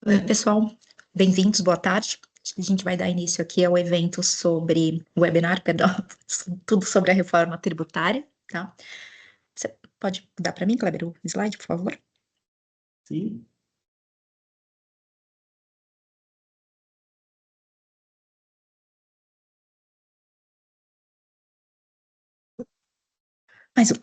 Oi, pessoal, bem-vindos, boa tarde. Acho que a gente vai dar início aqui ao evento sobre, o webinar, perdão, tudo sobre a reforma tributária, tá? Você pode dar para mim, Kleber, o slide, por favor? Sim. Mais um.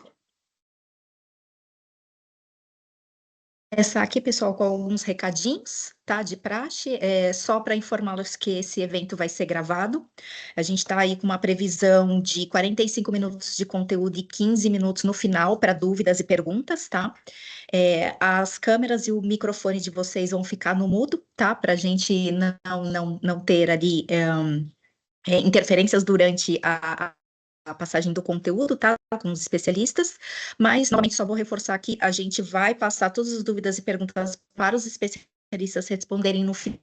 Começar aqui, pessoal, com alguns recadinhos, tá? De praxe, só para informá-los que esse evento vai ser gravado. A gente está aí com uma previsão de 45 minutos de conteúdo e 15 minutos no final para dúvidas e perguntas, tá? As câmeras e o microfone de vocês vão ficar no mudo, tá? Para a gente não ter ali interferências durante a passagem do conteúdo, tá? Com os especialistas, mas novamente só vou reforçar aqui, a gente vai passar todas as dúvidas e perguntas para os especialistas responderem no final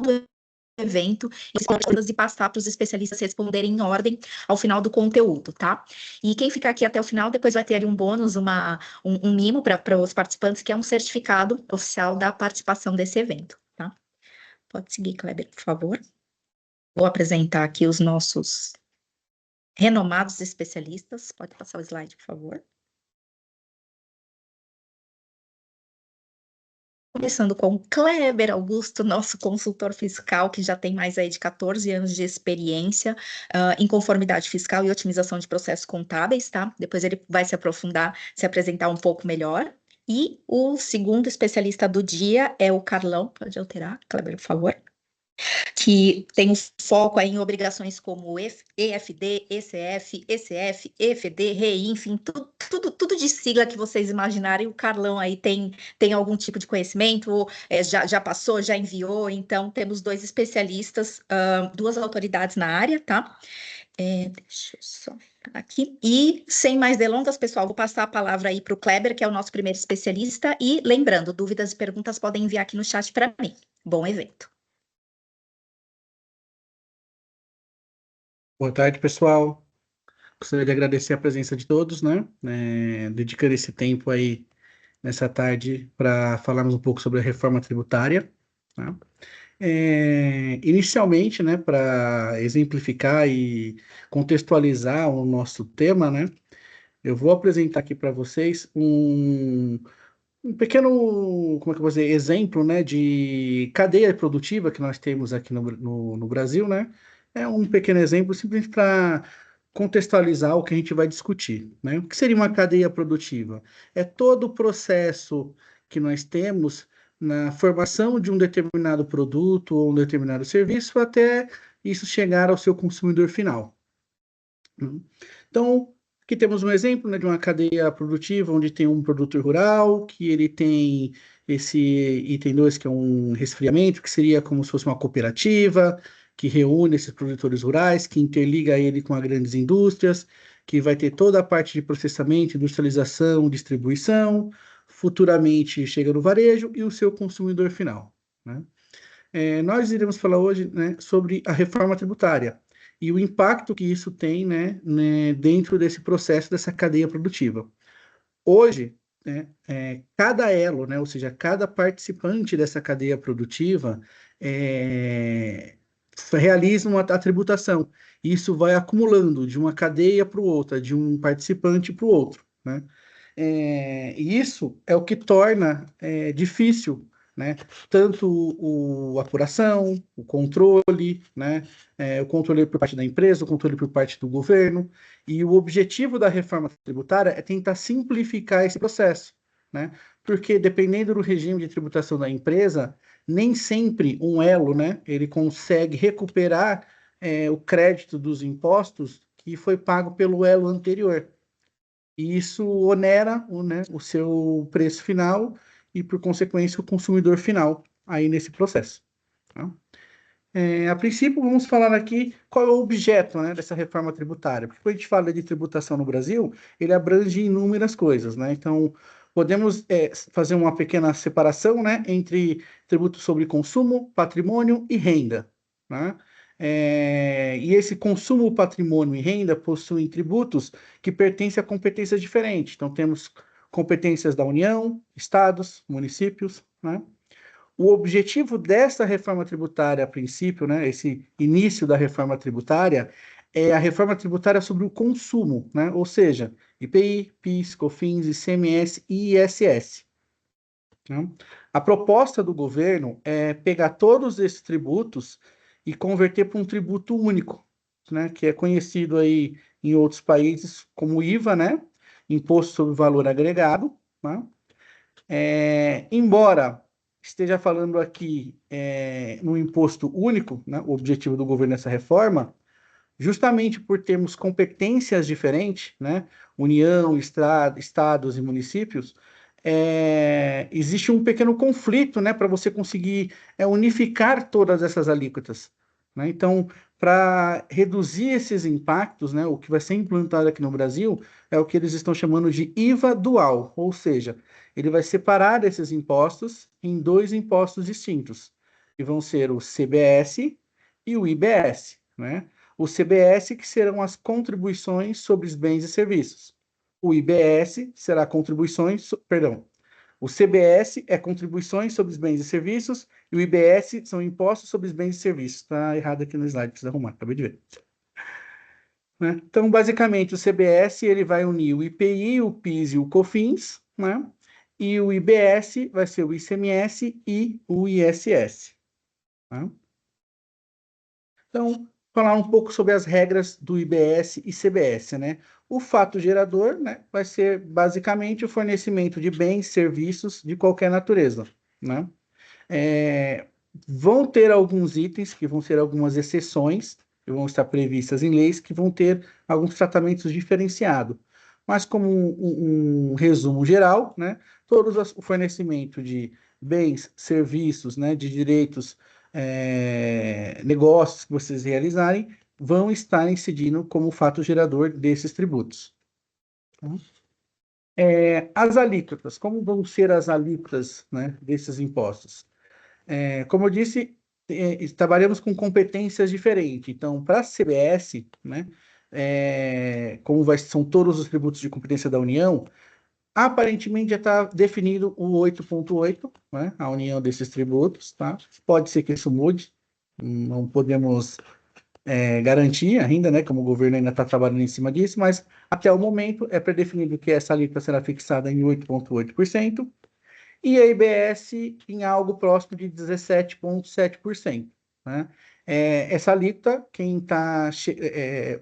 do evento, e passar para os especialistas responderem em ordem ao final do conteúdo, tá? E quem ficar aqui até o final, depois vai ter ali um bônus, um mimo para os participantes, que é um certificado oficial da participação desse evento, tá? Pode seguir, Kleber, por favor. Vou apresentar aqui os nossos renomados especialistas. Pode passar o slide, por favor. Começando com o Kleber Augusto, nosso consultor fiscal, que já tem mais aí de 14 anos de experiência em conformidade fiscal e otimização de processos contábeis, tá? Depois ele vai se aprofundar, se apresentar um pouco melhor. E o segundo especialista do dia é o Carlão, pode alterar, Kleber, por favor, que tem um foco aí em obrigações como EFD, ECF, ECF, EFD, REI, enfim, tudo de sigla que vocês imaginarem. O Carlão aí tem algum tipo de conhecimento, já passou, já enviou, então temos dois especialistas, duas autoridades na área, tá? Deixa eu só aqui. E, sem mais delongas, pessoal, vou passar a palavra aí para o Kleber, que é o nosso primeiro especialista, e lembrando, dúvidas e perguntas podem enviar aqui no chat para mim. Bom evento. Boa tarde, pessoal. Gostaria de agradecer a presença de todos, né? Dedicando esse tempo aí nessa tarde para falarmos um pouco sobre a reforma tributária, tá? Inicialmente, né, para exemplificar e contextualizar o nosso tema, né, eu vou apresentar aqui para vocês um pequeno, como é que eu vou dizer, exemplo, né, de cadeia produtiva que nós temos aqui no Brasil, né? É um pequeno exemplo simplesmente para contextualizar o que a gente vai discutir, né? O que seria uma cadeia produtiva? É todo o processo que nós temos na formação de um determinado produto ou um determinado serviço até isso chegar ao seu consumidor final. Então, aqui temos um exemplo, né, de uma cadeia produtiva onde tem um produtor rural, que ele tem esse item 2, que é um resfriamento, que seria como se fosse uma cooperativa, que reúne esses produtores rurais, que interliga ele com as grandes indústrias, que vai ter toda a parte de processamento, industrialização, distribuição, futuramente chega no varejo e o seu consumidor final, né? Nós iremos falar hoje, né, sobre a reforma tributária e o impacto que isso tem, né, dentro desse processo, dessa cadeia produtiva. Hoje, né, cada elo, né, ou seja, cada participante dessa cadeia produtiva realiza a tributação. Isso vai acumulando de uma cadeia para outra, de um participante para o outro, né? E isso é o que torna difícil, né? Tanto a apuração, o controle, né? O controle por parte da empresa, o controle por parte do governo. E o objetivo da reforma tributária é tentar simplificar esse processo, né? Porque dependendo do regime de tributação da empresa, nem sempre um elo, né? Ele consegue recuperar o crédito dos impostos que foi pago pelo elo anterior. E isso onera né, o seu preço final e, por consequência, o consumidor final aí nesse processo, tá? A princípio, vamos falar aqui qual é o objeto, né, dessa reforma tributária. Porque quando a gente fala de tributação no Brasil, ele abrange inúmeras coisas, né? Então, podemos fazer uma pequena separação, né, entre tributo sobre consumo, patrimônio e renda, né? E esse consumo, patrimônio e renda possuem tributos que pertencem a competências diferentes. Então, temos competências da União, estados, municípios, né? O objetivo dessa reforma tributária, a princípio, né, esse início da reforma tributária, é a reforma tributária sobre o consumo, né? Ou seja, IPI, PIS, COFINS, ICMS e ISS. Né? A proposta do governo é pegar todos esses tributos e converter para um tributo único, né? Que é conhecido aí em outros países como IVA, né? Imposto sobre Valor Agregado, né? Embora esteja falando aqui no imposto único, né? O objetivo do governo nessa reforma, justamente por termos competências diferentes, né? União, estados e municípios, existe um pequeno conflito, né? Para você conseguir unificar todas essas alíquotas, né? Então, para reduzir esses impactos, né? O que vai ser implantado aqui no Brasil é o que eles estão chamando de IVA dual, ou seja, ele vai separar esses impostos em dois impostos distintos, que vão ser o CBS e o IBS, né? O CBS, que serão as contribuições sobre os bens e serviços. O IBS será contribuições, perdão, o CBS é contribuições sobre os bens e serviços, e o IBS são impostos sobre os bens e serviços. Está errado aqui no slide, precisa arrumar, acabei de ver. Né? Então, basicamente, o CBS ele vai unir o IPI, o PIS e o COFINS, né? E o IBS vai ser o ICMS e o ISS. Tá? Então, falar um pouco sobre as regras do IBS e CBS, né? O fato gerador, né, vai ser basicamente o fornecimento de bens, serviços de qualquer natureza, né? É, vão ter alguns itens que vão ser algumas exceções, que vão estar previstas em leis, que vão ter alguns tratamentos diferenciados. Mas como um resumo geral, né, o fornecimento de bens, serviços, né, de direitos, negócios que vocês realizarem, vão estar incidindo como fato gerador desses tributos. As alíquotas, como vão ser as alíquotas, né, desses impostos? Como eu disse, trabalhamos com competências diferentes. Então, para a CBS, né, são todos os tributos de competência da União, aparentemente já está definido o 8.8, né, a união desses tributos. Tá? Pode ser que isso mude, não podemos garantir ainda, né, como o governo ainda está trabalhando em cima disso, mas até o momento é predefinido que essa alíquota será fixada em 8.8%. E a IBS em algo próximo de 17,7%. Né? Essa alíquota, quem está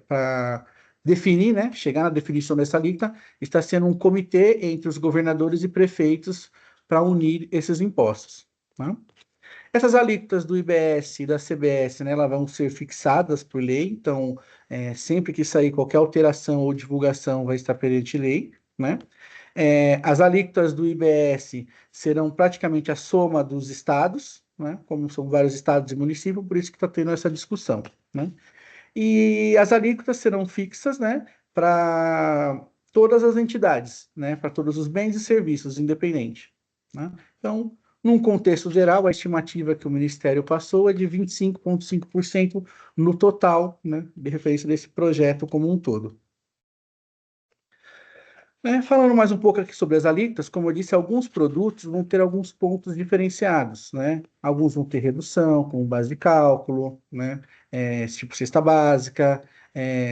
para definir, né, chegar na definição dessa alíquota, está sendo um comitê entre os governadores e prefeitos para unir esses impostos. Né? Essas alíquotas do IBS e da CBS, né, elas vão ser fixadas por lei, então, sempre que sair qualquer alteração ou divulgação vai estar perante lei, né? As alíquotas do IBS serão praticamente a soma dos estados, né? Como são vários estados e municípios, por isso que está tendo essa discussão, né? E as alíquotas serão fixas, né, para todas as entidades, né, para todos os bens e serviços, independente, né? Então, num contexto geral, a estimativa que o Ministério passou é de 25,5% no total, né, de referência desse projeto como um todo. Falando mais um pouco aqui sobre as alíquotas, como eu disse, alguns produtos vão ter alguns pontos diferenciados, né? Alguns vão ter redução, como base de cálculo, né? Tipo cesta básica,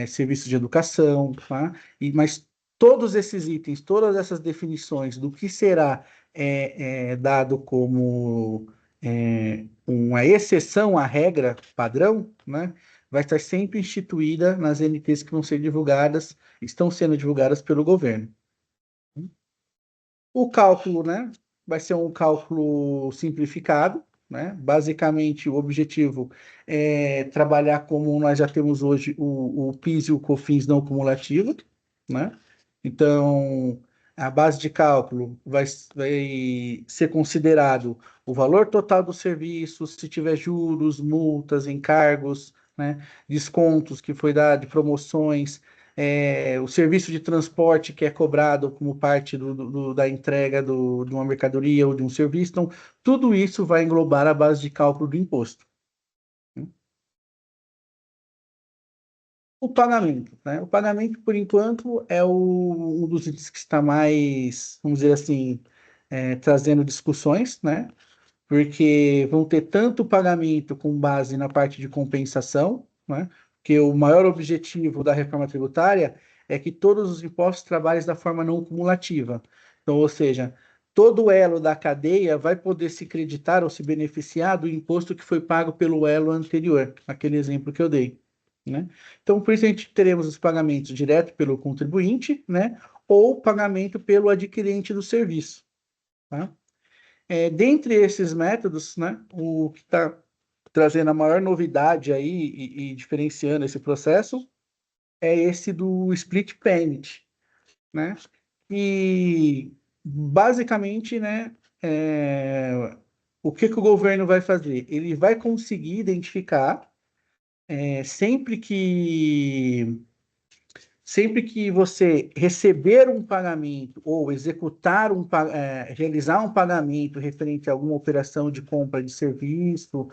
serviços de educação, tá? Mas todos esses itens, todas essas definições do que será dado como uma exceção à regra padrão, né? Vai estar sempre instituída nas NTs que vão ser divulgadas, estão sendo divulgadas pelo governo. O cálculo, né, vai ser um cálculo simplificado, né? Basicamente, o objetivo é trabalhar como nós já temos hoje o PIS e o COFINS não cumulativo, né? Então, a base de cálculo vai ser considerado o valor total do serviço, se tiver juros, multas, encargos, né? Descontos que foi dado, promoções, o serviço de transporte que é cobrado como parte da entrega de uma mercadoria ou de um serviço. Então, tudo isso vai englobar a base de cálculo do imposto. O pagamento, né? O pagamento, por enquanto, é um dos itens que está mais, vamos dizer assim, trazendo discussões, né? Porque vão ter tanto pagamento com base na parte de compensação, né? Que o maior objetivo da reforma tributária é que todos os impostos trabalhem da forma não cumulativa. Então, ou seja, todo elo da cadeia vai poder se creditar ou se beneficiar do imposto que foi pago pelo elo anterior, aquele exemplo que eu dei, né? Então, por isso a gente teremos os pagamentos direto pelo contribuinte, né? Ou pagamento pelo adquirente do serviço, tá? Dentre esses métodos, né, o que está trazendo a maior novidade aí e diferenciando esse processo é esse do split payment, né? E basicamente, né, o que que o governo vai fazer? Ele vai conseguir identificar sempre que você receber um pagamento ou realizar um pagamento referente a alguma operação de compra de serviço,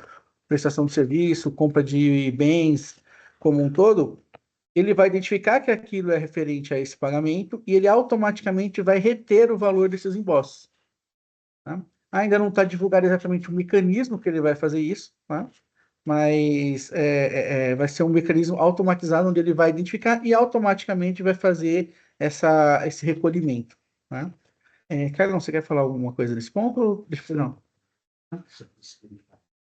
prestação de serviço, compra de bens como um todo, ele vai identificar que aquilo é referente a esse pagamento e ele automaticamente vai reter o valor desses impostos, tá? Ainda não está divulgado exatamente o mecanismo que ele vai fazer isso, tá? Mas vai ser um mecanismo automatizado onde ele vai identificar e automaticamente vai fazer esse recolhimento, né? Carlão, você quer falar alguma coisa nesse ponto? Não.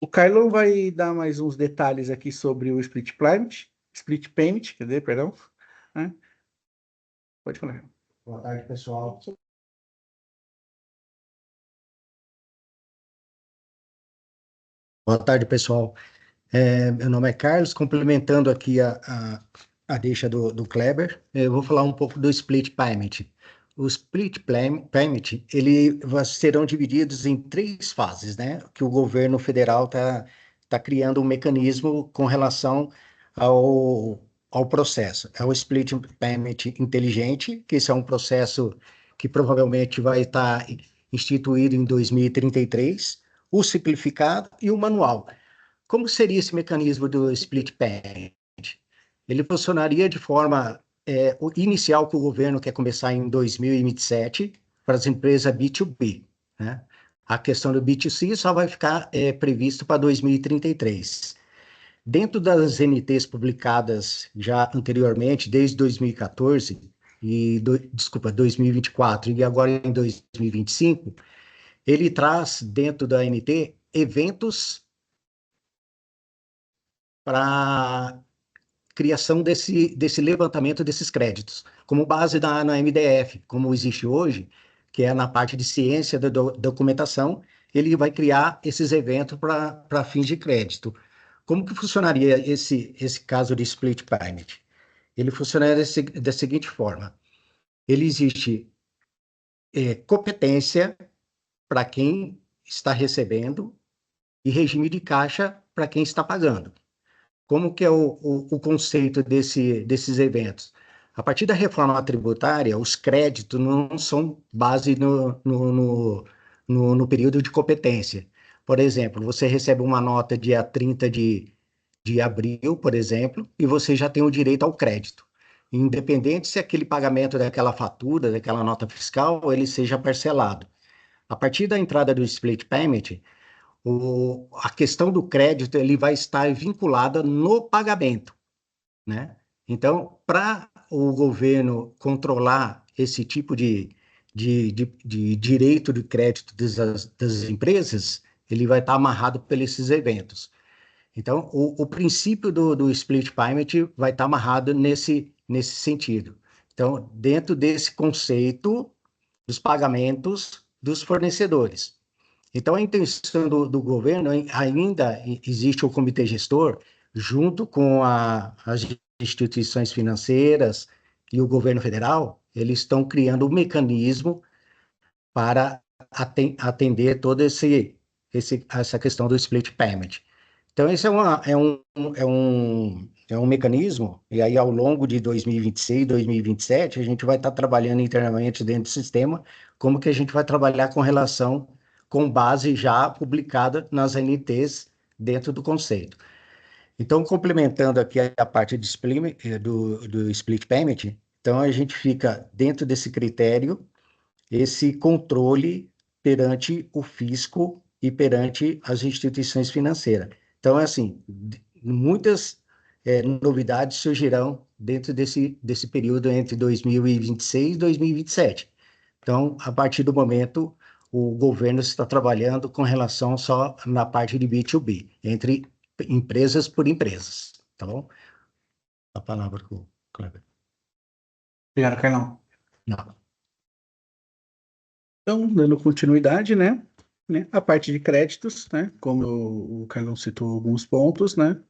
O Carlão vai dar mais uns detalhes aqui sobre o split payment, quer dizer, perdão, né? Pode falar. Boa tarde, pessoal. Boa tarde, pessoal. Meu nome é Carlos, complementando aqui a deixa do Kleber, eu vou falar um pouco do split payment. O payment, serão divididos em 3 fases, né? Que o governo federal tá criando um mecanismo com relação ao processo. É o split payment inteligente, que esse é um processo que provavelmente vai estar instituído em 2033, o simplificado e o manual. Como seria esse mecanismo do split payment? Ele funcionaria de forma o inicial que o governo quer começar em 2027 para as empresas B2B, né? A questão do B2C só vai ficar previsto para 2033. Dentro das NTs publicadas já anteriormente, desde 2014 2024 e agora em 2025, ele traz dentro da NT eventos para criação desse levantamento desses créditos, como base na MDF, como existe hoje, que é na parte de ciência da documentação, ele vai criar esses eventos para fins de crédito. Como que funcionaria esse caso de split payment? Ele funcionaria da seguinte forma: ele existe competência para quem está recebendo e regime de caixa para quem está pagando. Como que é o conceito desses eventos? A partir da reforma tributária, os créditos não são base no período de competência. Por exemplo, você recebe uma nota dia 30 de abril, por exemplo, e você já tem o direito ao crédito. Independente se aquele pagamento daquela fatura, daquela nota fiscal, ele seja parcelado. A partir da entrada do split payment, a questão do crédito ele vai estar vinculada no pagamento, né? Então, para o governo controlar esse tipo de direito de crédito das empresas, ele vai estar amarrado por esses eventos. Então, o princípio do split payment vai estar amarrado nesse sentido. Então, dentro desse conceito dos pagamentos dos fornecedores. Então, a intenção do governo ainda existe o comitê gestor, junto com as instituições financeiras e o governo federal, eles estão criando um mecanismo para atender toda essa questão do split payment. Então, esse é um mecanismo, e aí ao longo de 2026, 2027, a gente vai estar trabalhando internamente dentro do sistema, como que a gente vai trabalhar com base já publicada nas ANTs dentro do conceito. Então, complementando aqui a parte do split payment, então a gente fica dentro desse critério, esse controle perante o fisco e perante as instituições financeiras. Então, é assim, muitas novidades surgirão dentro desse período entre 2026 e 2027. Então, a partir do momento, o governo está trabalhando com relação só na parte de B2B, entre empresas por empresas, tá bom? A palavra com o Kleber. Obrigado, Carlão. Não. Então, dando continuidade, né, a parte de créditos, né, como o Carlão citou alguns pontos, né,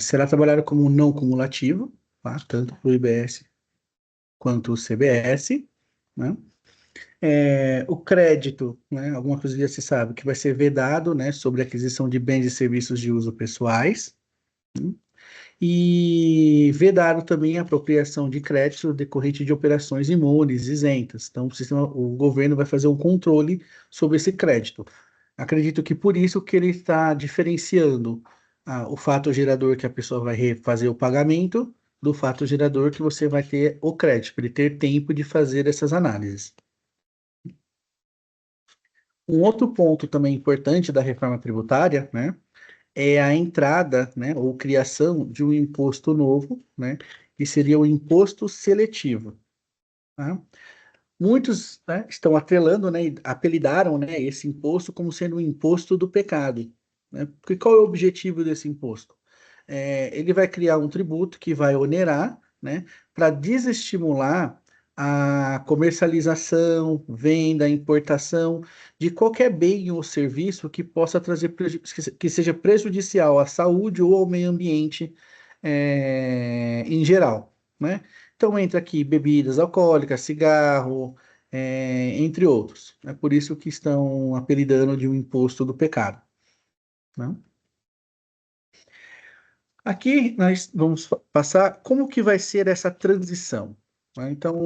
será trabalhado como não cumulativo, tá, tanto para o IBS quanto o CBS, né. O crédito, né, alguma coisa já se sabe que vai ser vedado, né, sobre a aquisição de bens e serviços de uso pessoais, né, e vedado também a apropriação de crédito decorrente de operações imunes, isentas. Então, o governo vai fazer um controle sobre esse crédito. Acredito que por isso que ele está diferenciando o fato gerador que a pessoa vai fazer o pagamento do fato gerador que você vai ter o crédito, para ele ter tempo de fazer essas análises. Um outro ponto também importante da reforma tributária, né, é a entrada, né, ou criação de um imposto novo, né, que seria o imposto seletivo. Tá? Muitos, né, estão atrelando, né, e apelidaram, né, esse imposto como sendo o imposto do pecado. Né? Porque qual é o objetivo desse imposto? Ele vai criar um tributo que vai onerar, né, para desestimular a comercialização, venda, importação de qualquer bem ou serviço que possa trazer que seja prejudicial à saúde ou ao meio ambiente em geral, né? Então entra aqui bebidas alcoólicas, cigarro, entre outros. É por isso que estão apelidando de um imposto do pecado, né? Aqui nós vamos passar como que vai ser essa transição, né? Então,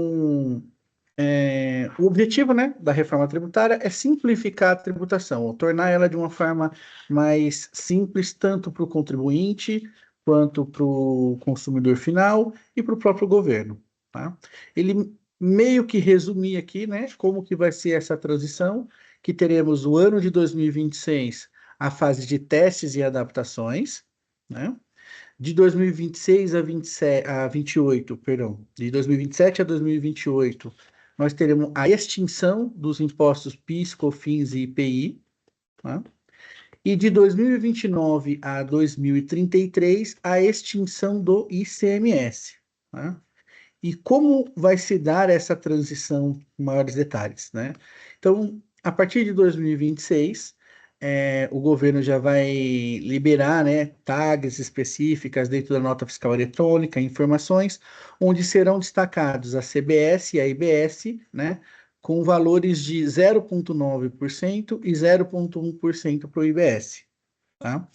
o objetivo, né, da reforma tributária é simplificar a tributação, ou tornar ela de uma forma mais simples, tanto para o contribuinte, quanto para o consumidor final e para o próprio governo, tá? Ele meio que resumir aqui, né, como que vai ser essa transição, que teremos o ano de 2026, a fase de testes e adaptações, né? De 2026 a 28, perdão, de 2027 a 2028, nós teremos a extinção dos impostos PIS, COFINS e IPI, tá? E de 2029 a 2033, a extinção do ICMS, tá? E como vai se dar essa transição em maiores detalhes, né? Então, a partir de 2026, o governo já vai liberar, né, tags específicas dentro da nota fiscal eletrônica, informações, onde serão destacados a CBS e a IBS, né, com valores de 0,9% e 0,1% para o IBS, tá?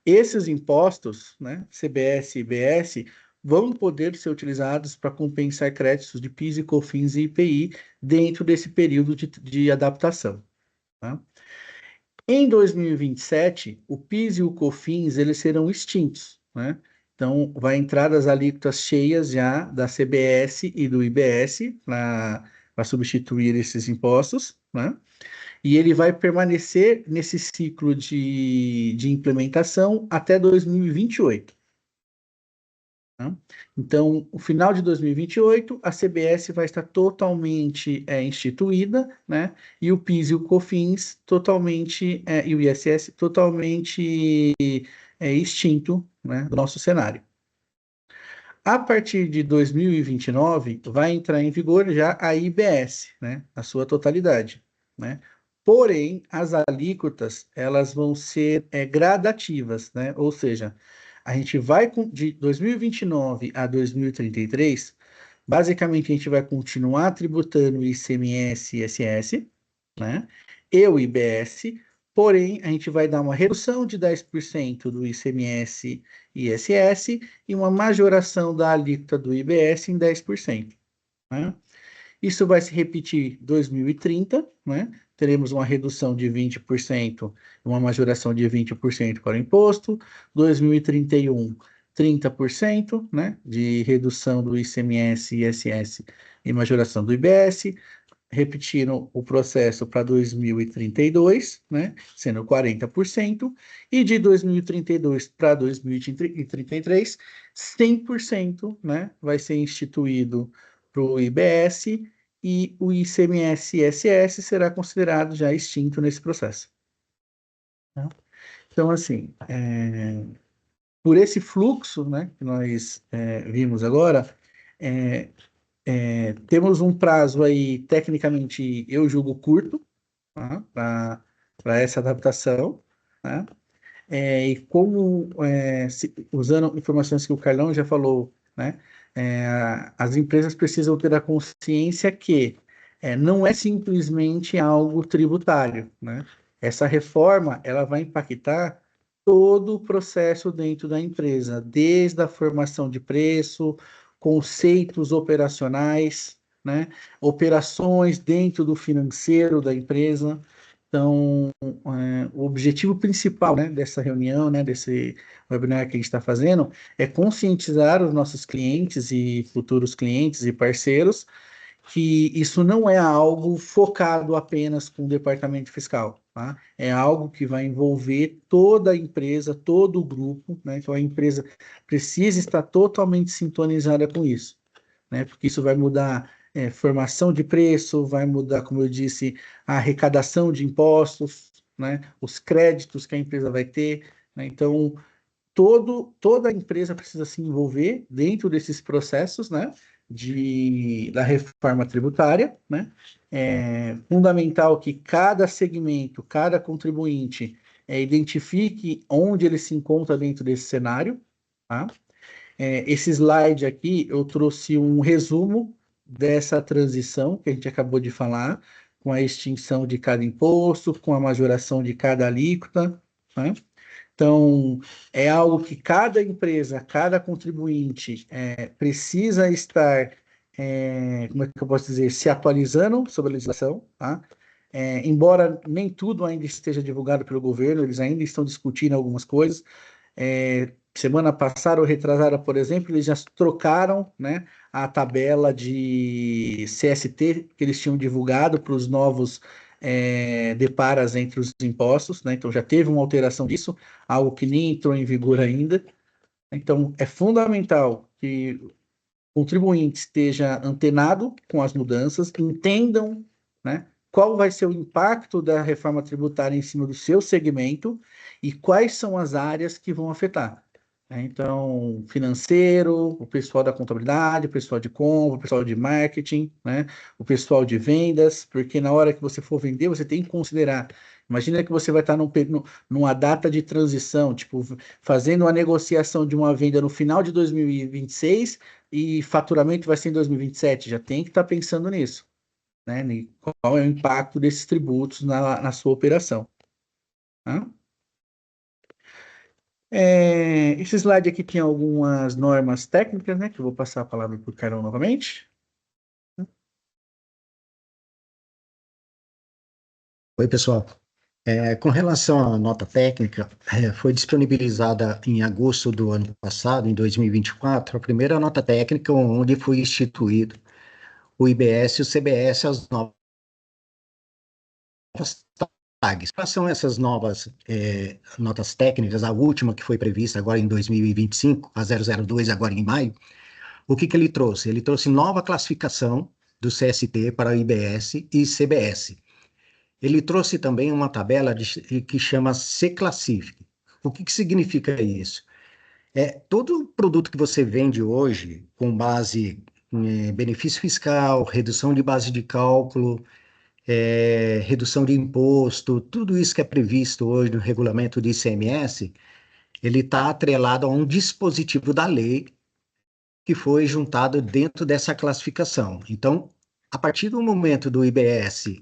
Esses impostos, né, CBS e IBS, vão poder ser utilizados para compensar créditos de PIS e COFINS e IPI dentro desse período de adaptação, tá? Em 2027, o PIS e o COFINS eles serão extintos, né? Então, vai entrar as alíquotas cheias já da CBS e do IBS para substituir esses impostos, né? E ele vai permanecer nesse ciclo de implementação até 2028. Tá? Então, o final de 2028, a CBS vai estar totalmente instituída, né? E o PIS e o COFINS totalmente, e o ISS totalmente extinto, né, do nosso cenário. A partir de 2029, vai entrar em vigor já a IBS, né, a sua totalidade, né? Porém, as alíquotas, elas vão ser gradativas, né? Ou seja, a gente vai de 2029 a 2033, basicamente a gente vai continuar tributando o ICMS e ISS, né? E o IBS, porém, a gente vai dar uma redução de 10% do ICMS e ISS e uma majoração da alíquota do IBS em 10%, né? Isso vai se repetir em 2030, né? teremos uma redução de 20%, uma majoração de 20% para o imposto. 2031, 30%, né, de redução do ICMS, ISS e majoração do IBS. Repetindo o processo para 2032, né, sendo 40%, e de 2032 para 2033, 100%, né, vai ser instituído para o IBS e o ICMS e ISS será considerado já extinto nesse processo. Tá? Então, assim, por esse fluxo, né, que nós vimos agora, temos um prazo aí, tecnicamente, eu julgo curto, tá, para essa adaptação, né? E como, usando informações que o Carlão já falou, né, as empresas precisam ter a consciência que não é simplesmente algo tributário, né? Essa reforma, ela vai impactar todo o processo dentro da empresa, desde a formação de preço, conceitos operacionais, né, operações dentro do financeiro da empresa. Então, o objetivo principal, né, dessa reunião, né, desse webinar que a gente está fazendo, é conscientizar os nossos clientes e futuros clientes e parceiros que isso não é algo focado apenas com o departamento fiscal, tá? É algo que vai envolver toda a empresa, todo o grupo, né? Então, a empresa precisa estar totalmente sintonizada com isso, né? Porque isso vai mudar formação de preço, vai mudar, como eu disse, a arrecadação de impostos, né? Os créditos que a empresa vai ter, né? Então, toda a empresa precisa se envolver dentro desses processos, né? Da reforma tributária, né? É fundamental que cada segmento, cada contribuinte identifique onde ele se encontra dentro desse cenário, tá? Esse slide aqui, eu trouxe um resumo dessa transição que a gente acabou de falar, com a extinção de cada imposto, com a majoração de cada alíquota, né? Então, é algo que cada empresa, cada contribuinte precisa estar, como é que eu posso dizer, se atualizando sobre a legislação, tá? Embora nem tudo ainda esteja divulgado pelo governo, eles ainda estão discutindo algumas coisas. Semana passada ou retrasada, por exemplo, eles já trocaram, né, a tabela de CST que eles tinham divulgado para os novos deparas entre os impostos, né? Então já teve uma alteração disso, algo que nem entrou em vigor ainda. Então é fundamental que o contribuinte esteja antenado com as mudanças, entendam, né, qual vai ser o impacto da reforma tributária em cima do seu segmento e quais são as áreas que vão afetar. Então, financeiro, o pessoal da contabilidade, o pessoal de compra, o pessoal de marketing, né? O pessoal de vendas, porque na hora que você for vender, você tem que considerar. Imagina que você vai estar numa data de transição, tipo, fazendo uma negociação de uma venda no final de 2026 e faturamento vai ser em 2027. Já tem que estar pensando nisso, né? Qual é o impacto desses tributos na sua operação. Tá? Esse slide aqui tem algumas normas técnicas, né? Que eu vou passar a palavra para o Carol novamente. Oi, pessoal. Com relação à nota técnica, foi disponibilizada em agosto do ano passado, em 2024, a primeira nota técnica onde foi instituído o IBS e o CBS, as novas tags. Quais são essas novas notas técnicas? A última que foi prevista agora em 2025, a 002, agora em maio. O que ele trouxe? Ele trouxe nova classificação do CST para o IBS e CBS. Ele trouxe também uma tabela que chama C-Classific. O que significa isso? Todo produto que você vende hoje, com base em benefício fiscal, redução de base de cálculo, redução de imposto, tudo isso que é previsto hoje no regulamento de ICMS, ele está atrelado a um dispositivo da lei que foi juntado dentro dessa classificação. Então, a partir do momento do IBS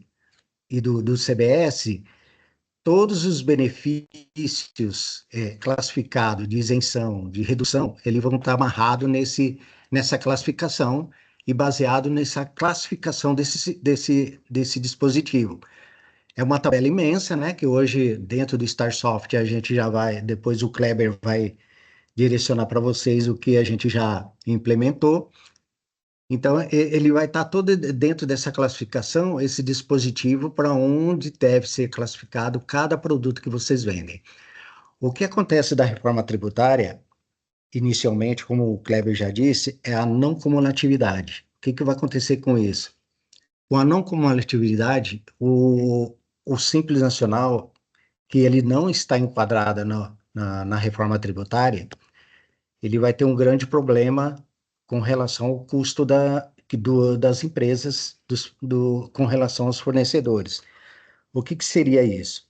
e do CBS, todos os benefícios classificados de isenção, de redução, eles vão estar amarrados nessa classificação e baseado nessa classificação desse dispositivo. É uma tabela imensa, né? Que hoje, dentro do StarSoft, a gente já vai, depois o Kleber vai direcionar para vocês o que a gente já implementou. Então, ele vai estar todo dentro dessa classificação, esse dispositivo, para onde deve ser classificado cada produto que vocês vendem. O que acontece da reforma tributária, inicialmente, como o Kleber já disse, é a não cumulatividade. O que vai acontecer com isso? Com a não cumulatividade, o Simples Nacional, que ele não está enquadrado na reforma tributária, ele vai ter um grande problema com relação ao custo das empresas com relação aos fornecedores. O que seria isso?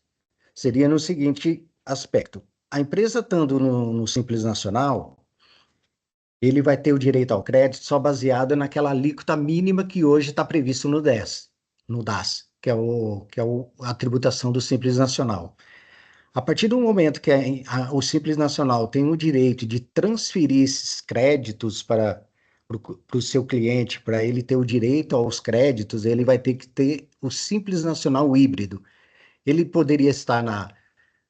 Seria no seguinte aspecto: a empresa estando no Simples Nacional, ele vai ter o direito ao crédito só baseado naquela alíquota mínima que hoje está previsto no DAS, a tributação do Simples Nacional. A partir do momento que o Simples Nacional tem o direito de transferir esses créditos para o seu cliente, para ele ter o direito aos créditos, ele vai ter que ter o Simples Nacional híbrido. Ele poderia estar na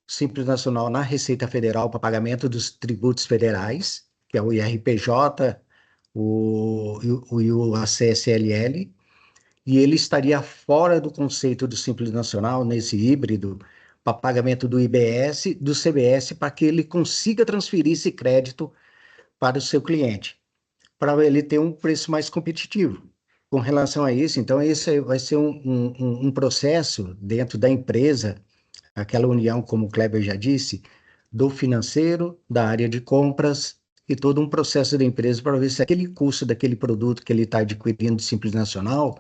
Simples Nacional na Receita Federal para pagamento dos tributos federais, que é o IRPJ, a CSLL, e ele estaria fora do conceito do Simples Nacional, nesse híbrido, para pagamento do IBS, do CBS, para que ele consiga transferir esse crédito para o seu cliente, para ele ter um preço mais competitivo. Com relação a isso, então, esse vai ser um processo dentro da empresa, aquela união, como o Kleber já disse, do financeiro, da área de compras e todo um processo da empresa para ver se aquele custo daquele produto que ele está adquirindo de Simples Nacional,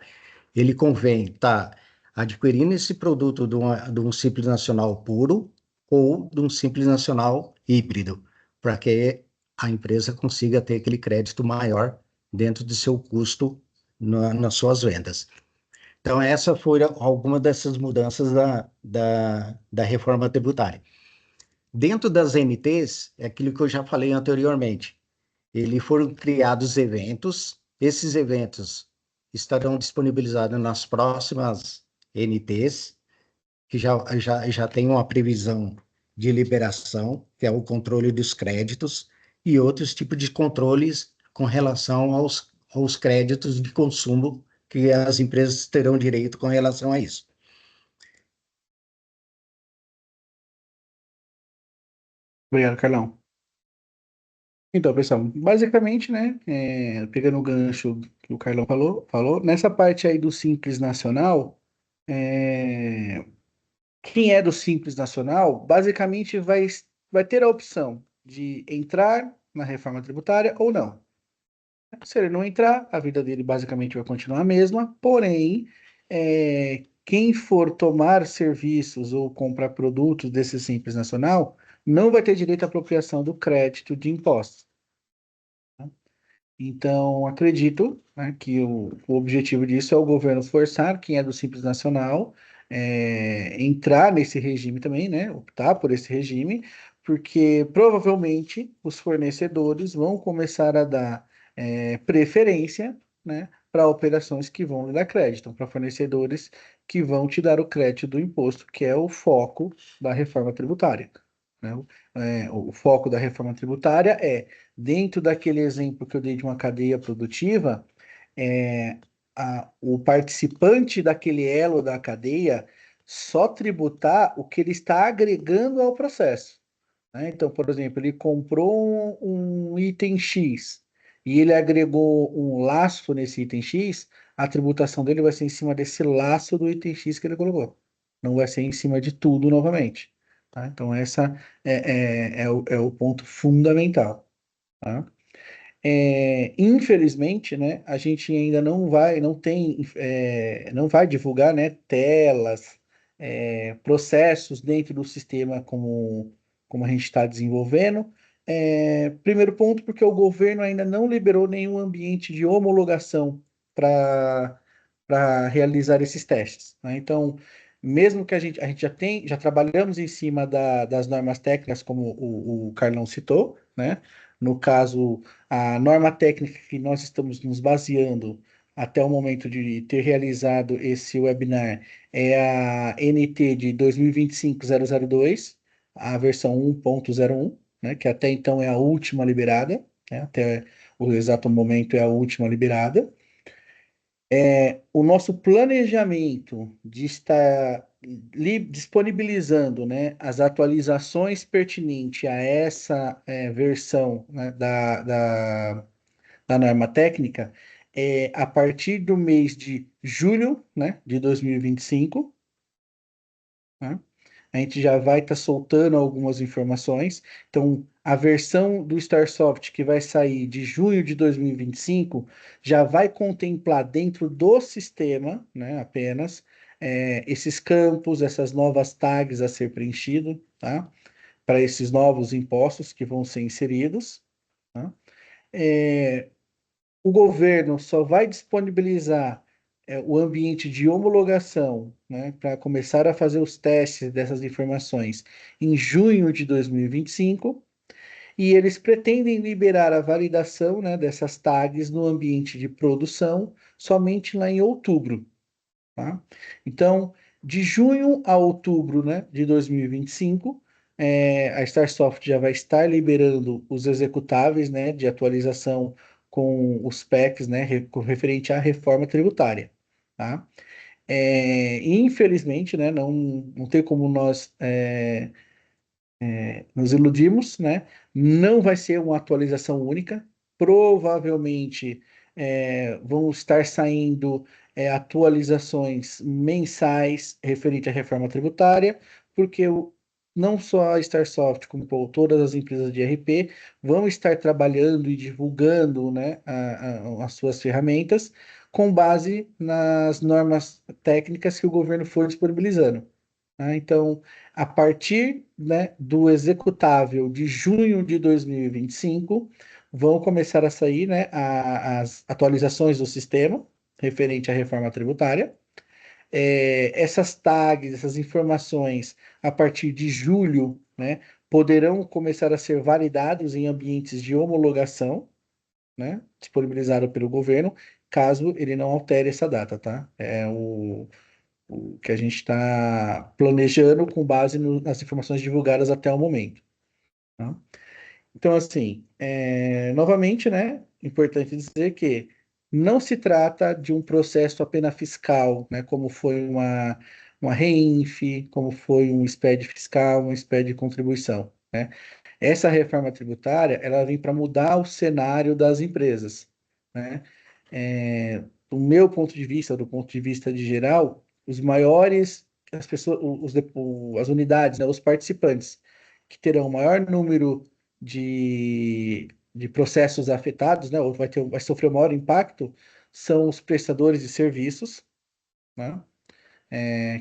ele convém estar adquirindo esse produto de um Simples Nacional puro ou de um Simples Nacional híbrido, para que a empresa consiga ter aquele crédito maior dentro do seu custo nas suas vendas. Então, essa foi alguma dessas mudanças da reforma tributária. Dentro das NTs, é aquilo que eu já falei anteriormente. Foram criados eventos, esses eventos estarão disponibilizados nas próximas NTs, que já tem uma previsão de liberação, que é o controle dos créditos, e outros tipos de controles com relação aos créditos de consumo que as empresas terão direito com relação a isso. Obrigado, Carlão. Então, pessoal, basicamente, né, pegando o gancho que o Carlão falou, nessa parte aí do Simples Nacional, é, quem é do Simples Nacional, basicamente vai ter a opção de entrar na reforma tributária ou não. Se ele não entrar, a vida dele basicamente vai continuar a mesma, porém, quem for tomar serviços ou comprar produtos desse Simples Nacional não vai ter direito à apropriação do crédito de impostos. Então, acredito, né, que o objetivo disso é o governo forçar quem é do Simples Nacional entrar nesse regime também, né, optar por esse regime, porque provavelmente os fornecedores vão começar a dar preferência, né, para operações que vão lhe dar crédito, para fornecedores que vão te dar o crédito do imposto, que é o foco da reforma tributária. Né? O foco da reforma tributária é, dentro daquele exemplo que eu dei de uma cadeia produtiva, é, o participante daquele elo da cadeia só tributar o que ele está agregando ao processo. Né? Então, por exemplo, ele comprou um item X e ele agregou um laço nesse item X, a tributação dele vai ser em cima desse laço do item X que ele colocou. Não vai ser em cima de tudo novamente. Tá? Então, essa é o ponto fundamental. Tá? Infelizmente, né, a gente ainda não vai divulgar, né, telas, processos dentro do sistema como a gente está desenvolvendo. Primeiro ponto, porque o governo ainda não liberou nenhum ambiente de homologação para realizar esses testes. Né? Então, mesmo que a gente já trabalhamos em cima das normas técnicas, como o Carlão citou, né? No caso, a norma técnica que nós estamos nos baseando até o momento de ter realizado esse webinar, é a NT de 2025-002, a versão 1.01, né, que até então é a última liberada, né, até o exato momento é a última liberada. O nosso planejamento de estar disponibilizando, né, as atualizações pertinentes a essa versão, né, da norma técnica a partir do mês de julho, né, de 2025, né? A gente já vai estar soltando algumas informações. Então, a versão do Starsoft que vai sair de junho de 2025 já vai contemplar dentro do sistema, né, apenas esses campos, essas novas tags a ser preenchido, tá? Para esses novos impostos que vão ser inseridos, tá? O governo só vai disponibilizar o ambiente de homologação, né, para começar a fazer os testes dessas informações em junho de 2025, e eles pretendem liberar a validação, né, dessas tags no ambiente de produção somente lá em outubro. Tá? Então, de junho a outubro, né, de 2025, a Starsoft já vai estar liberando os executáveis, né, de atualização com os PECs, né, referente à reforma tributária. Tá? Infelizmente, né, não tem como nós nos iludimos, né? Não vai ser uma atualização única. Provavelmente vão estar saindo atualizações mensais referente à reforma tributária, porque não só a Starsoft, como todas as empresas de RP vão estar trabalhando e divulgando, né, as suas ferramentas com base nas normas técnicas que o governo for disponibilizando. Tá? Então, a partir, né, do executável de junho de 2025, vão começar a sair, né, as atualizações do sistema referente à reforma tributária. Essas tags, essas informações, a partir de julho, né, poderão começar a ser validados em ambientes de homologação, né, disponibilizado pelo governo, caso ele não altere essa data, tá? O que a gente está planejando com base nas informações divulgadas até o momento. Tá? Então, assim, novamente, né, importante dizer que não se trata de um processo apenas fiscal, né, como foi uma REINF, como foi um SPED fiscal, um SPED de contribuição, né? Essa reforma tributária, ela vem para mudar o cenário das empresas, né? Do meu ponto de vista, do ponto de vista de geral, os maiores, as pessoas, as unidades, né, os participantes que terão o maior número de processos afetados, né, ou vai sofrer o maior impacto, são os prestadores de serviços, né,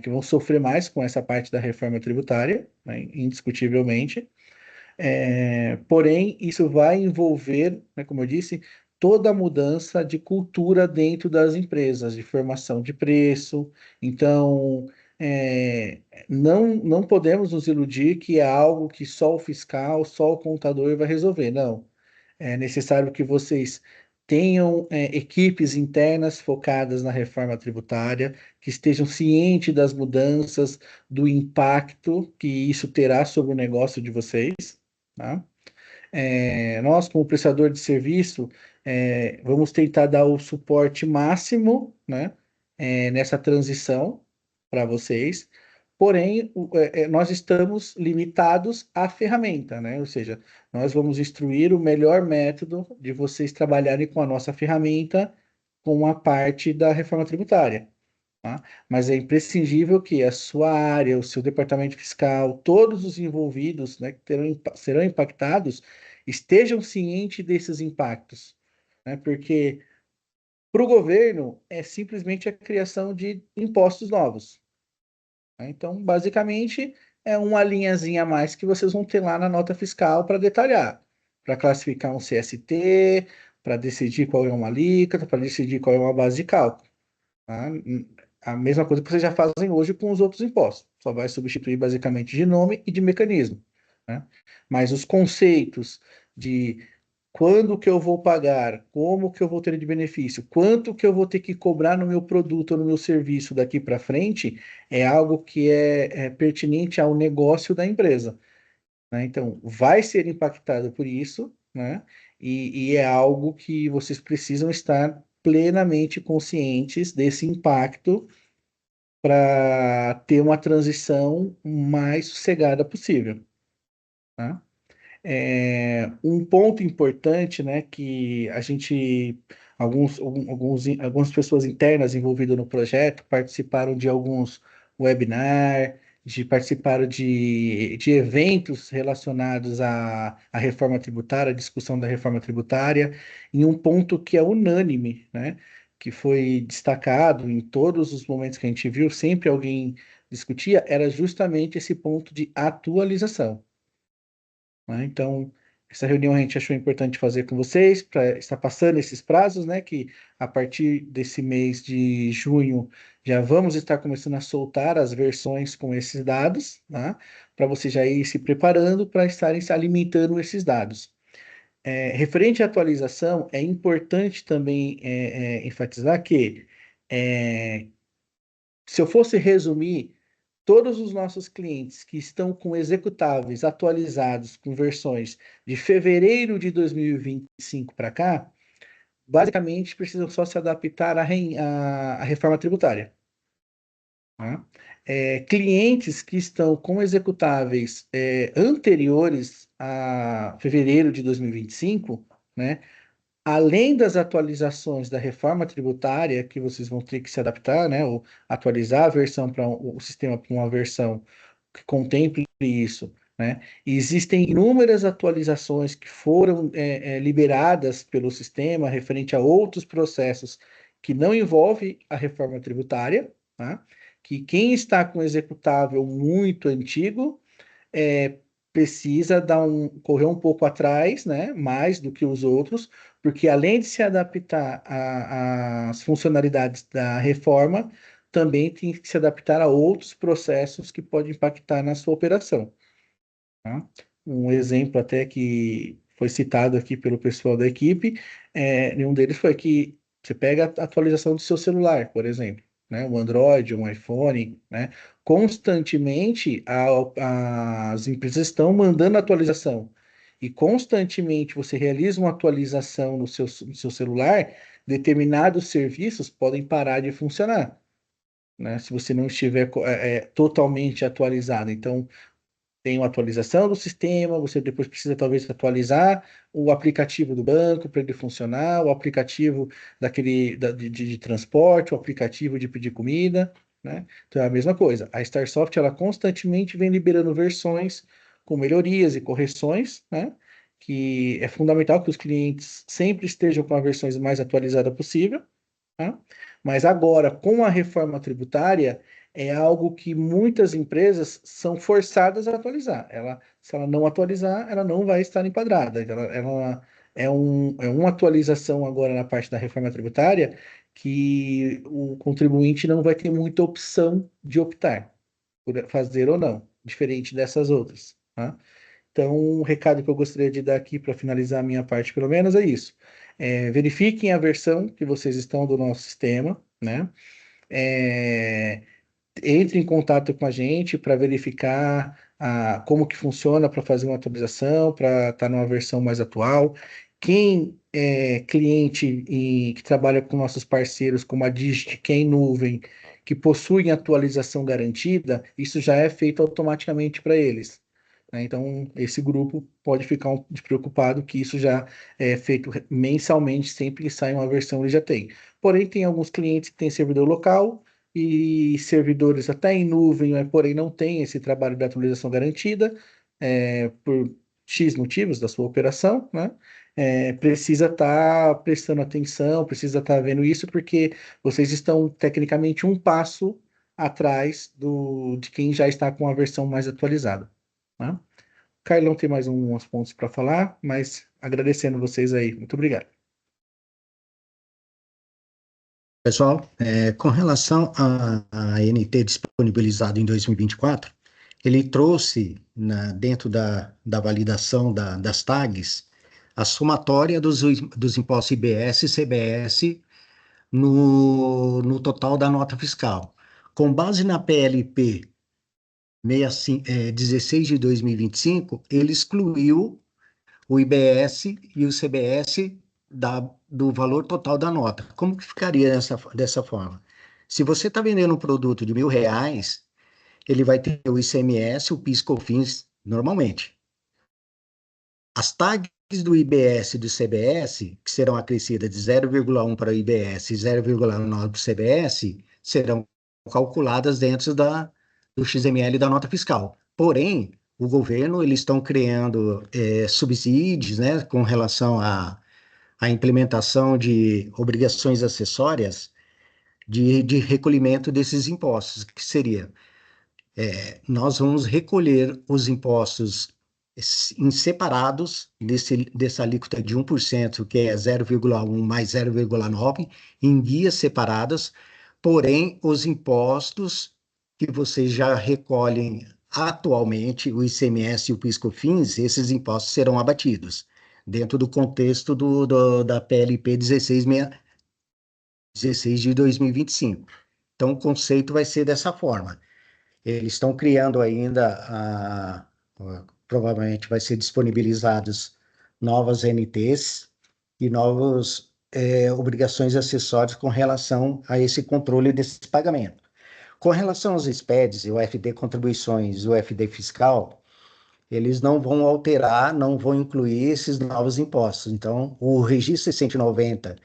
que vão sofrer mais com essa parte da reforma tributária, né, indiscutivelmente. Porém, isso vai envolver, né, como eu disse, toda a mudança de cultura dentro das empresas, de formação de preço. Então, não podemos nos iludir que é algo que só o fiscal, só o contador vai resolver. Não. É necessário que vocês tenham equipes internas focadas na reforma tributária, que estejam cientes das mudanças, do impacto que isso terá sobre o negócio de vocês. Tá? Nós, como prestador de serviço, vamos tentar dar o suporte máximo, né, nessa transição para vocês. Porém, nós estamos limitados à ferramenta, né? Ou seja, nós vamos instruir o melhor método de vocês trabalharem com a nossa ferramenta com a parte da reforma tributária. Tá? Mas é imprescindível que a sua área, o seu departamento fiscal, todos os envolvidos, né, que serão impactados, estejam cientes desses impactos, né? Porque para o governo é simplesmente a criação de impostos novos. Né? Então, basicamente, é uma linhazinha a mais que vocês vão ter lá na nota fiscal para detalhar, para classificar um CST, para decidir qual é uma alíquota, para decidir qual é uma base de cálculo. Tá? A mesma coisa que vocês já fazem hoje com os outros impostos. Só vai substituir basicamente de nome e de mecanismo. Né? Mas os conceitos de quando que eu vou pagar, como que eu vou ter de benefício, quanto que eu vou ter que cobrar no meu produto ou no meu serviço daqui para frente, é algo que é pertinente ao negócio da empresa, né? Então, vai ser impactado por isso, né? E é algo que vocês precisam estar plenamente conscientes desse impacto para ter uma transição mais sossegada possível, tá? Um ponto importante, né, que a gente, algumas pessoas internas envolvidas no projeto participaram de alguns webinar, participaram de eventos relacionados à reforma tributária, à discussão da reforma tributária, em um ponto que é unânime, né, que foi destacado em todos os momentos que a gente viu, sempre alguém discutia, era justamente esse ponto de atualização, né? Então, essa reunião a gente achou importante fazer com vocês, para estar passando esses prazos, né? Que a partir desse mês de junho já vamos estar começando a soltar as versões com esses dados, né? Para você já ir se preparando para estarem se alimentando esses dados. Referente à atualização, é importante também enfatizar que, é, se eu fosse resumir, todos os nossos clientes que estão com executáveis atualizados com versões de fevereiro de 2025 para cá, basicamente precisam só se adaptar à reforma tributária, tá? Clientes que estão com executáveis anteriores a fevereiro de 2025, né? Além das atualizações da reforma tributária, que vocês vão ter que se adaptar, né? Ou atualizar a versão para o sistema para uma versão que contemple isso, né? E existem inúmeras atualizações que foram liberadas pelo sistema referente a outros processos que não envolvem a reforma tributária, tá? Que quem está com executável muito antigo é, precisa correr um pouco atrás, né? Mais do que os outros, porque além de se adaptar às funcionalidades da reforma, também tem que se adaptar a outros processos que podem impactar na sua operação, tá? Um exemplo até que foi citado aqui pelo pessoal da equipe, um deles foi que você pega a atualização do seu celular, por exemplo, né? Um Android, um iPhone, né? Constantemente as empresas estão mandando atualização. E constantemente você realiza uma atualização no seu celular, determinados serviços podem parar de funcionar, né? Se você não estiver totalmente atualizado. Então, tem uma atualização do sistema, você depois precisa talvez atualizar o aplicativo do banco para ele funcionar, o aplicativo de transporte, o aplicativo de pedir comida, né? Então é a mesma coisa. A Starsoft, ela constantemente vem liberando versões com melhorias e correções, né? Que é fundamental que os clientes sempre estejam com as versões mais atualizadas possível, tá? Mas agora, com a reforma tributária, é algo que muitas empresas são forçadas a atualizar. Se ela não atualizar, ela não vai estar enquadrada. Ela é uma atualização agora na parte da reforma tributária que o contribuinte não vai ter muita opção de optar por fazer ou não, diferente dessas outras, tá? Então, o recado que eu gostaria de dar aqui para finalizar a minha parte, pelo menos, é isso. Verifiquem a versão que vocês estão do nosso sistema, né? É, Entre em contato com a gente para verificar como que funciona para fazer uma atualização, para estar numa versão mais atual. Quem é cliente e que trabalha com nossos parceiros, como a Digit, que é em nuvem, que possuem atualização garantida, isso já é feito automaticamente para eles, né? Então, esse grupo pode ficar despreocupado que isso já é feito mensalmente, sempre que sai uma versão ele já tem. Porém, tem alguns clientes que têm servidor local e servidores até em nuvem, mas porém não tem esse trabalho de atualização garantida, por X motivos da sua operação, né? Precisa estar prestando atenção, precisa estar vendo isso, porque vocês estão tecnicamente um passo atrás de quem já está com a versão mais atualizada, tá? Carlão tem mais uns pontos para falar, mas agradecendo vocês aí. Muito obrigado. Pessoal, com relação à ANT disponibilizado em 2024, ele trouxe dentro da validação das tags a somatória dos impostos IBS e CBS no total da nota fiscal. Com base na PLP 16 de 2025, ele excluiu o IBS e o CBS do valor total da nota. Como que ficaria dessa forma? Se você está vendendo um produto de R$ 1.000, ele vai ter o ICMS, o PIS, COFINS, normalmente. As tags do IBS e do CBS, que serão acrescidas de 0,1 para o IBS e 0,9 para o CBS, serão calculadas dentro do XML da nota fiscal. Porém, o governo, eles estão criando subsídios, né, com relação à implementação de obrigações acessórias de recolhimento desses impostos, que seria, nós vamos recolher os impostos em separados dessa alíquota de 1%, que é 0,1 mais 0,9, em guias separadas, porém, os impostos que vocês já recolhem atualmente, o ICMS e o PIS/COFINS, esses impostos serão abatidos, dentro do contexto da PLP 16 de 2025. Então, o conceito vai ser dessa forma. Eles estão criando ainda, provavelmente vai ser disponibilizados novas NTs e novas obrigações acessórias com relação a esse controle desse pagamento. Com relação aos SPEDs, o FD Contribuições e o FD Fiscal, eles não vão alterar, não vão incluir esses novos impostos. Então, o registro 690,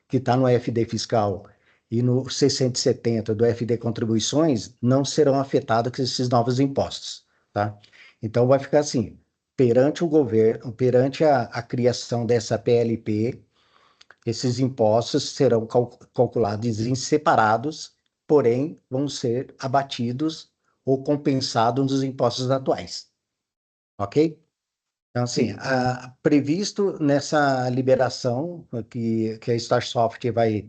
que está no FD Fiscal, e no 670 do FD Contribuições, não serão afetados com esses novos impostos, tá? Então, vai ficar assim, perante o governo, perante a criação dessa PLP, esses impostos serão calculados em separados, porém, vão ser abatidos ou compensados nos impostos atuais, ok? Então, assim, previsto nessa liberação que a Starsoft vai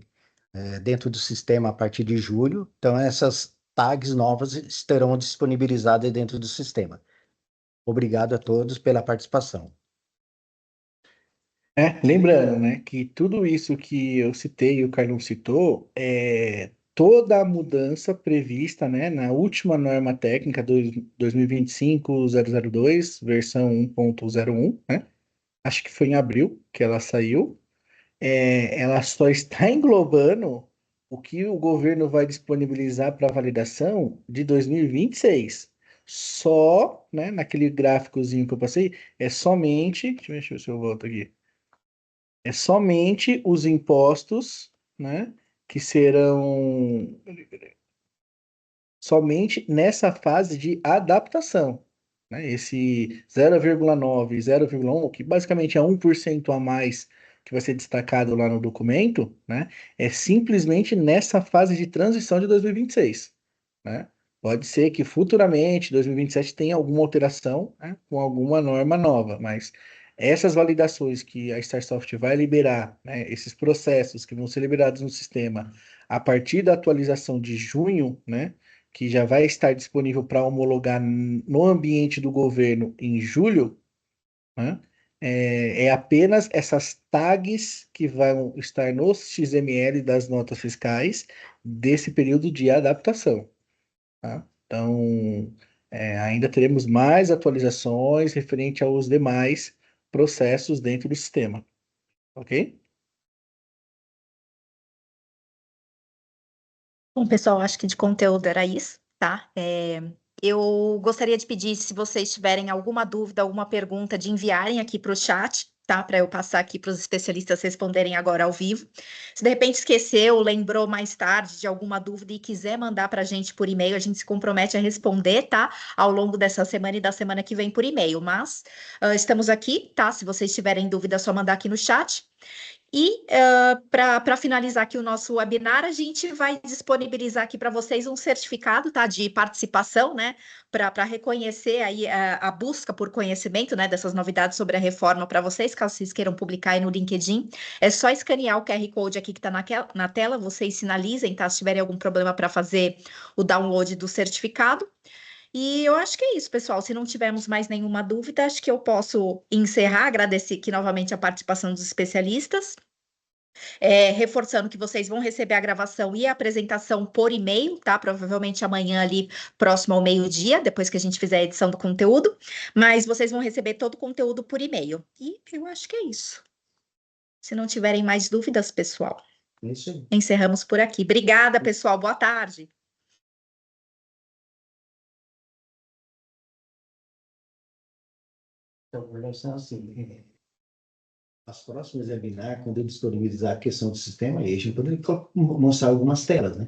dentro do sistema a partir de julho, então essas tags novas estarão disponibilizadas dentro do sistema. Obrigado a todos pela participação. Lembrando, né, que tudo isso que eu citei e o Carlos citou é toda a mudança prevista, né, na última norma técnica 2025-002, versão 1.01, né? Acho que foi em abril que ela saiu. Ela só está englobando o que o governo vai disponibilizar para validação de 2026. Só, né, naquele gráficozinho que eu passei, é somente. Deixa eu ver se eu volto aqui. É somente os impostos, né, que serão somente nessa fase de adaptação, né? Esse 0,9 e 0,1, que basicamente é 1% a mais que vai ser destacado lá no documento, né? É simplesmente nessa fase de transição de 2026, né? Pode ser que futuramente, 2027, tenha alguma alteração, né, com alguma norma nova, mas essas validações que a Starsoft vai liberar, né, esses processos que vão ser liberados no sistema a partir da atualização de junho, né, que já vai estar disponível para homologar no ambiente do governo em julho, né, é apenas essas tags que vão estar no XML das notas fiscais desse período de adaptação. Tá? Então, ainda teremos mais atualizações referente aos demais processos dentro do sistema, ok? Bom, pessoal, acho que de conteúdo era isso, tá? Eu gostaria de pedir, se vocês tiverem alguma dúvida, alguma pergunta, de enviarem aqui para o chat, tá? Para eu passar aqui para os especialistas responderem agora ao vivo. Se de repente esqueceu, lembrou mais tarde de alguma dúvida e quiser mandar para a gente por e-mail, a gente se compromete a responder, tá? Ao longo dessa semana e da semana que vem por e-mail. Mas estamos aqui, tá? Se vocês tiverem dúvida, é só mandar aqui no chat. E para finalizar aqui o nosso webinar, a gente vai disponibilizar aqui para vocês um certificado, tá, de participação, né, para reconhecer aí a busca por conhecimento, né, dessas novidades sobre a reforma para vocês, caso vocês queiram publicar aí no LinkedIn. É só escanear o QR Code aqui que está na tela, vocês sinalizem, tá, se tiverem algum problema para fazer o download do certificado. E eu acho que é isso, pessoal. Se não tivermos mais nenhuma dúvida, acho que eu posso encerrar. Agradecer aqui novamente a participação dos especialistas. Reforçando que vocês vão receber a gravação e a apresentação por e-mail, tá? Provavelmente amanhã ali, próximo ao meio-dia, depois que a gente fizer a edição do conteúdo. Mas vocês vão receber todo o conteúdo por e-mail. E eu acho que é isso. Se não tiverem mais dúvidas, pessoal, Isso aí. encerramos por aqui. Obrigada, pessoal. Boa tarde. Então, assim, as próximas webinars, quando eu disponibilizar a questão do sistema, aí a gente poderia mostrar algumas telas, né?